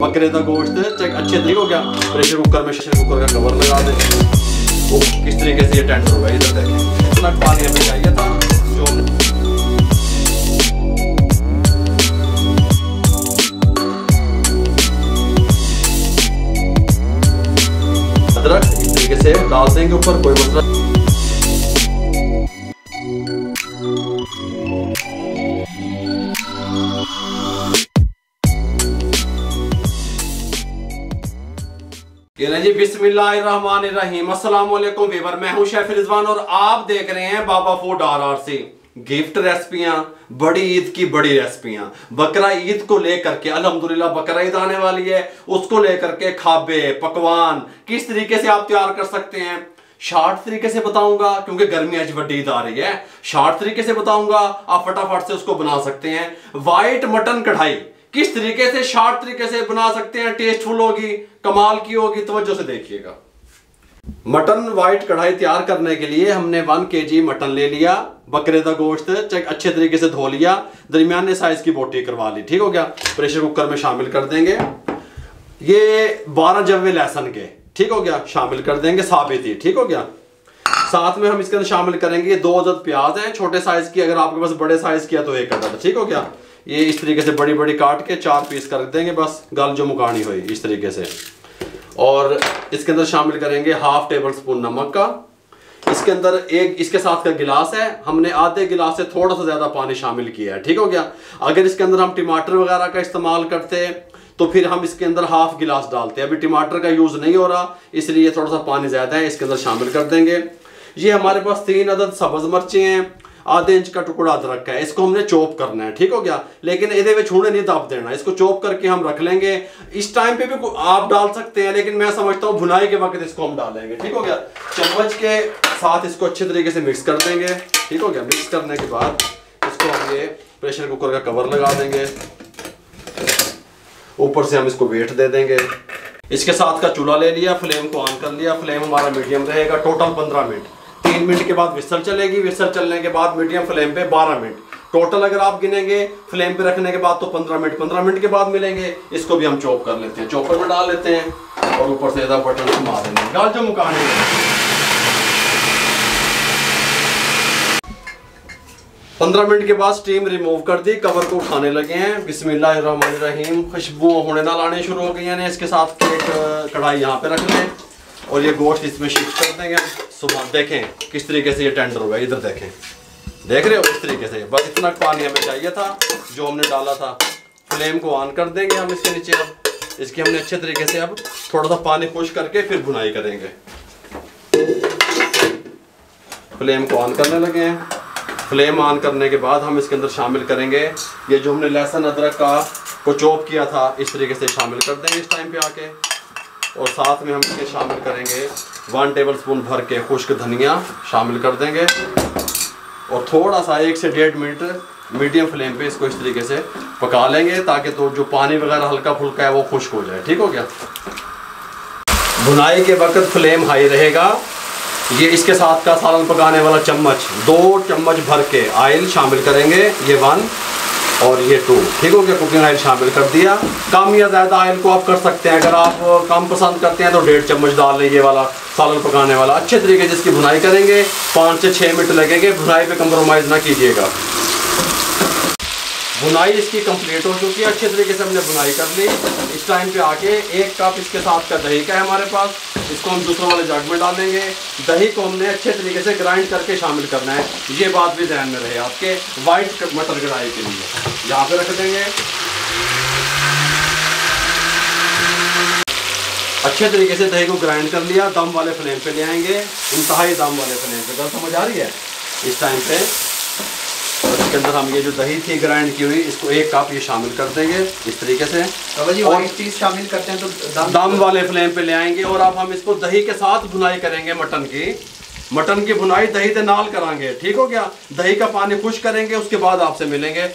बकरे का गोश्त अच्छे तरीके हो गया। प्रेशर कुकर में का कवर लगा दें। वो किस तरीके से ये टेंडर होगा, इधर देखें इतना पानी हमें चाहिए था जो अदरक इस तरीके से डाल देंगे ऊपर, कोई मसला। ये जी बिस्मिल्लाहिर्रहमानिर्रहीम। अस्सलाम वालेकुम वीवर, मैं हूं शेफ रिजवान और आप देख रहे हैं बाबा फूड RRC। गिफ्ट रेसिपियां, बड़ी ईद की बड़ी रेसिपियां, बकरा ईद को लेकर के, अल्हम्दुलिल्लाह बकरा ईद आने वाली है, उसको लेकर के खाबे पकवान किस तरीके से आप तैयार कर सकते हैं शॉर्ट तरीके से बताऊंगा, क्योंकि गर्मी आज बड़ी ईद आ रही है। शॉर्ट तरीके से बताऊंगा, आप फटाफट से उसको बना सकते हैं। व्हाइट मटन कढ़ाई किस तरीके से शॉर्ट तरीके से बना सकते हैं, टेस्टफुल होगी, कमाल की होगी। तवज्जो से देखिएगा। मटन व्हाइट कढ़ाई तैयार करने के लिए हमने 1 kg मटन ले लिया। बकरे का गोश्त अच्छे तरीके से धो लिया, दरमियाने साइज की बोटी करवा ली, ठीक हो गया। प्रेशर कुकर में शामिल कर देंगे। ये 12 जवे लहसुन के, ठीक हो गया, शामिल कर देंगे साबित ही, ठीक हो गया। साथ में हम इसके अंदर शामिल करेंगे 2 अदद प्याज है छोटे साइज की, अगर आपके पास बड़े साइज की है तो 1 अदद, ठीक हो गया। ये इस तरीके से बड़ी बड़ी काट के 4 पीस कर देंगे, बस गल जो मुकानी हुई इस तरीके से। और इसके अंदर शामिल करेंगे 1/2 टेबल स्पून नमक का। इसके अंदर एक इसके साथ का गिलास है, हमने आधे गिलास से थोड़ा सा ज्यादा पानी शामिल किया है, ठीक हो गया। अगर इसके अंदर हम टमाटर वगैरह का इस्तेमाल करते तो फिर हम इसके अंदर 1/2 गिलास डालते हैं। अभी टमाटर का यूज नहीं हो रहा, इसलिए थोड़ा सा पानी ज्यादा है, इसके अंदर शामिल कर देंगे। ये हमारे पास 3 अदद सब्ज मिर्चें हैं, आधे इंच का टुकड़ा अदरक है, इसको हमने चॉप करना है, ठीक हो गया। लेकिन इधे में छूने नहीं दाब देना, इसको चॉप करके हम रख लेंगे। इस टाइम पे भी आप डाल सकते हैं, लेकिन मैं समझता हूँ भुनाई के वक्त इसको हम डालेंगे, ठीक हो गया। चम्मच के साथ इसको अच्छे तरीके से मिक्स कर देंगे, ठीक हो गया। मिक्स करने के बाद इसको हम ये प्रेशर कुकर का कवर लगा देंगे, ऊपर से हम इसको वेट दे देंगे। इसके साथ का चूल्हा ले लिया, फ्लेम को ऑन कर लिया, फ्लेम हमारा मीडियम रहेगा। टोटल 15 मिनट, 3 मिनट के बाद विसल चलेगी, विसल चलने के बाद मीडियम फ्लेम पे 12 मिनट टोटल। अगर आप गिनेंगे फ्लेम पे रखने के बाद तो 15 मिनट के बाद मिलेंगे। इसको भी हम चॉप कर लेते हैं, चॉपर में डाल लेते हैं और ऊपर से बटन से मार देंगे, गाल जो मुकाने। 15 मिनट के बाद स्टीम रिमूव कर दी, कवर को उठाने लगे हैं। बिस्मिल्लाहिर्रहमानिर्रहीम। खुशबू होने ना लाने शुरू हो गई हैं। इसके साथ एक कढ़ाई यहाँ पे रख लें और ये गोश्त इसमें शिफ्ट कर देंगे। सुबह देखें किस तरीके से ये टेंडर होगा, इधर देखें, देख रहे हो इस तरीके से। बस इतना पानी हमें चाहिए था जो हमने डाला था। फ्लेम को ऑन कर देंगे हम इसके नीचे। अब इसकी हमने अच्छे तरीके से अब थोड़ा सा पानी खुश करके फिर भुनाई करेंगे। फ्लेम को ऑन करने लगे हैं। फ्लेम ऑन करने के बाद हम इसके अंदर शामिल करेंगे ये जो हमने लहसुन अदरक को चॉप किया था, इस तरीके से शामिल कर देंगे इस टाइम पे आके। और साथ में हम इसके शामिल करेंगे 1 टेबल स्पून भर के खुश्क धनिया शामिल कर देंगे। और थोड़ा सा 1 से 1.5 मिनट मीडियम फ्लेम पे इसको इस तरीके से पका लेंगे, ताकि तो जो पानी वगैरह हल्का फुल्का है वो खुश्क हो जाए, ठीक हो गया। भुनाई के वक्त फ्लेम हाई रहेगा। ये इसके साथ का सालन पकाने वाला चम्मच 2 चम्मच भर के ऑयल शामिल करेंगे, ये 1 और ये 2, ठीक हो गया। कुकिंग ऑयल शामिल कर दिया। कम या ज़्यादा ऑयल को आप कर सकते हैं, अगर आप कम पसंद करते हैं तो 1.5 चम्मच डाल लें, ये वाला सालन पकाने वाला। अच्छे तरीके से इसकी भुनाई करेंगे, 5 से 6 मिनट लगेंगे। भुनाई पे कंप्रोमाइज़ ना कीजिएगा। भुनाई इसकी कंप्लीट हो चुकी है, अच्छे तरीके से हमने भुनाई कर ली। इस टाइम पे आके 1 कप इसके साथ का दही का है हमारे पास, इसको हम दूसरे वाले जग में डालेंगे। दही को हमने अच्छे तरीके से ग्राइंड करके शामिल करना है, ये बात भी ध्यान में रहे आपके। व्हाइट मटर कढ़ाई के लिए यहाँ पे रख देंगे। अच्छे तरीके से दही को ग्राइंड कर लिया, दम वाले फ्लेम पे ले आएंगे, इंतहाई दम वाले फ्लेम पे। गल समझ आ रही है इस टाइम पे। इसके अंदर हम ये जो दही थी ग्राइंड की हुई, इसको 1 कप ये शामिल कर देंगे इस तरीके से। और एक चीज शामिल करते हैं तो दम वाले फ्लेम पे ले आएंगे। और अब हम इसको दही के साथ भुनाई करेंगे। मटन की भुनाई दही के नाल करांगे, ठीक हो गया। दही का पानी खुश करेंगे, उसके बाद आपसे मिलेंगे।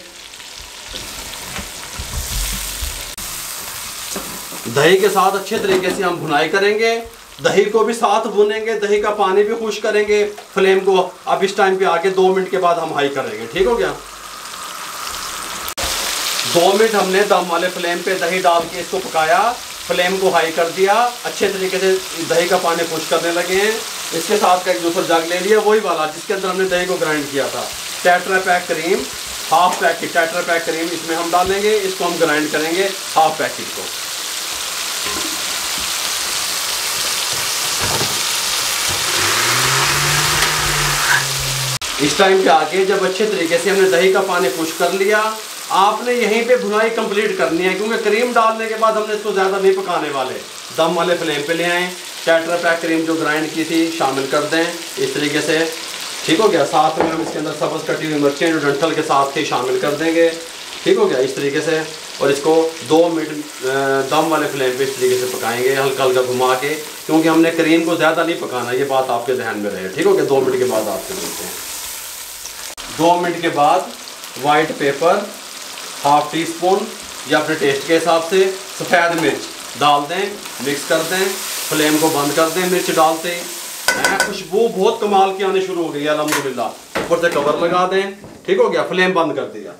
दही के साथ अच्छे तरीके से हम भुनाई करेंगे, दही को भी साथ भुनेंगे, दही का पानी भी खुश करेंगे। फ्लेम को अब इस टाइम पे आके 2 मिनट के बाद हम हाई करेंगे, ठीक हो गया। 2 मिनट हमने दम वाले फ्लेम पे दही डाल के इसको पकाया, फ्लेम को हाई कर दिया, अच्छे तरीके से दही का पानी खुश करने लगे हैं। इसके साथ का एक दूसरा जग ले लिया, वही वाला जिसके अंदर हमने दही को ग्राइंड किया था। Tetra pack cream, half packet tetra pack cream इसमें हम डालेंगे, इसको हम ग्राइंड करेंगे हाफ पैकेट को। इस टाइम पे आके जब अच्छे तरीके से हमने दही का पानी खुश कर लिया, आपने यहीं पे भुनाई कंप्लीट करनी है, क्योंकि क्रीम डालने के बाद हमने इसको ज़्यादा नहीं पकाने वाले। दम वाले फ्लेम पे ले आए, टेट्रा पैक क्रीम जो ग्राइंड की थी शामिल कर दें इस तरीके से, ठीक हो गया। साथ में हम इसके अंदर सब्ज़ कटी हुई मिर्चें जो डंठल के साथ थी शामिल कर देंगे, ठीक हो गया इस तरीके से। और इसको 2 मिनट दम वाले फ्लेम पे इस तरीके से पकाएंगे, हल्का हल्का घुमा के, क्योंकि हमने क्रीम को ज़्यादा नहीं पकाना, ये बात आपके ध्यान में रहे, ठीक हो गया। 2 मिनट के बाद आपसे मिलते हैं। 2 मिनट के बाद white paper half tea spoon या अपने टेस्ट के हिसाब से, सफ़ेद मिर्च डाल दें, मिक्स कर दें, फ्लेम को बंद कर दें। मिर्च डालते हैं खुशबू बहुत कमाल की आनी शुरू हो गई है अल्हम्दुलिल्लाह। ऊपर से कवर लगा दें, ठीक हो गया, फ्लेम बंद कर दिया।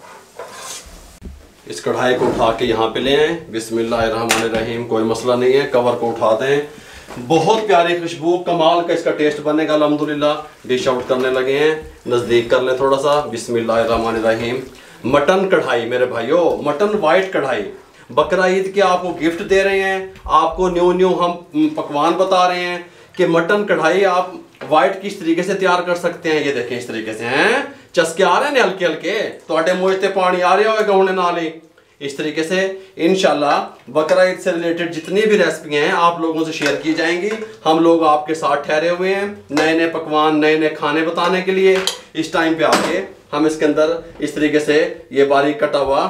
इस कढ़ाई को उठा के यहाँ पे ले आए, बिस्मिल्लाहिर्रहमानिर्रहीम, कोई मसला नहीं है, कवर को उठा दें। बहुत प्यारी खुशबू, कमाल का इसका टेस्ट बनेगा अल्हम्दुलिल्लाह। डिश आउट करने लगे हैं, नज़दीक कर लें थोड़ा सा, बिस्मिल्लाहिर्रहमानिर्रहीम। मटन कढ़ाई मेरे भाइयों, मटन वाइट कढ़ाई, बकरा ईद के आपको गिफ्ट दे रहे हैं, आपको न्यू हम पकवान बता रहे हैं कि मटन कढ़ाई आप वाइट किस तरीके से तैयार कर सकते हैं। ये देखें इस तरीके से हैं, चस्के आ रहे हैं हल्के हल्के, तो मुझते पानी आ रहा होगा होने नाल ही। इस तरीके से इंशाल्लाह बकरा ईद से रिलेटेड जितनी भी रेसिपियाँ हैं आप लोगों से शेयर की जाएंगी। हम लोग आपके साथ ठहरे हुए हैं नए नए पकवान, नए नए खाने बताने के लिए। इस टाइम पे आके हम इसके अंदर इस तरीके से ये बारीक कटा हुआ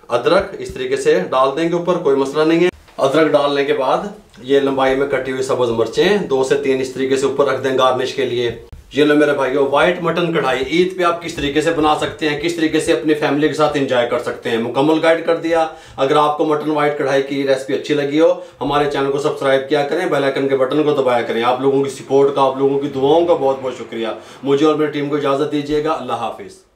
अदरक इस तरीके से डाल देंगे ऊपर, कोई मसला नहीं है। अदरक डालने के बाद ये लंबाई में कटी हुई सब्ज मिर्चें 2 से 3 इस तरीके से ऊपर रख दें गार्निश के लिए। ये लो मेरे भाइयों, व्हाइट मटन कढ़ाई ईद पे आप किस तरीके से बना सकते हैं, किस तरीके से अपनी फैमिली के साथ एंजॉय कर सकते हैं, मुकम्मल गाइड कर दिया। अगर आपको मटन व्हाइट कढ़ाई की रेसिपी अच्छी लगी हो, हमारे चैनल को सब्सक्राइब किया करें, बेल आइकन के बटन को दबाया करें। आप लोगों की सपोर्ट का, आप लोगों की दुआओं का बहुत बहुत शुक्रिया। मुझे और मेरी टीम को इजाज़त दीजिएगा। अल्लाह हाफिज़।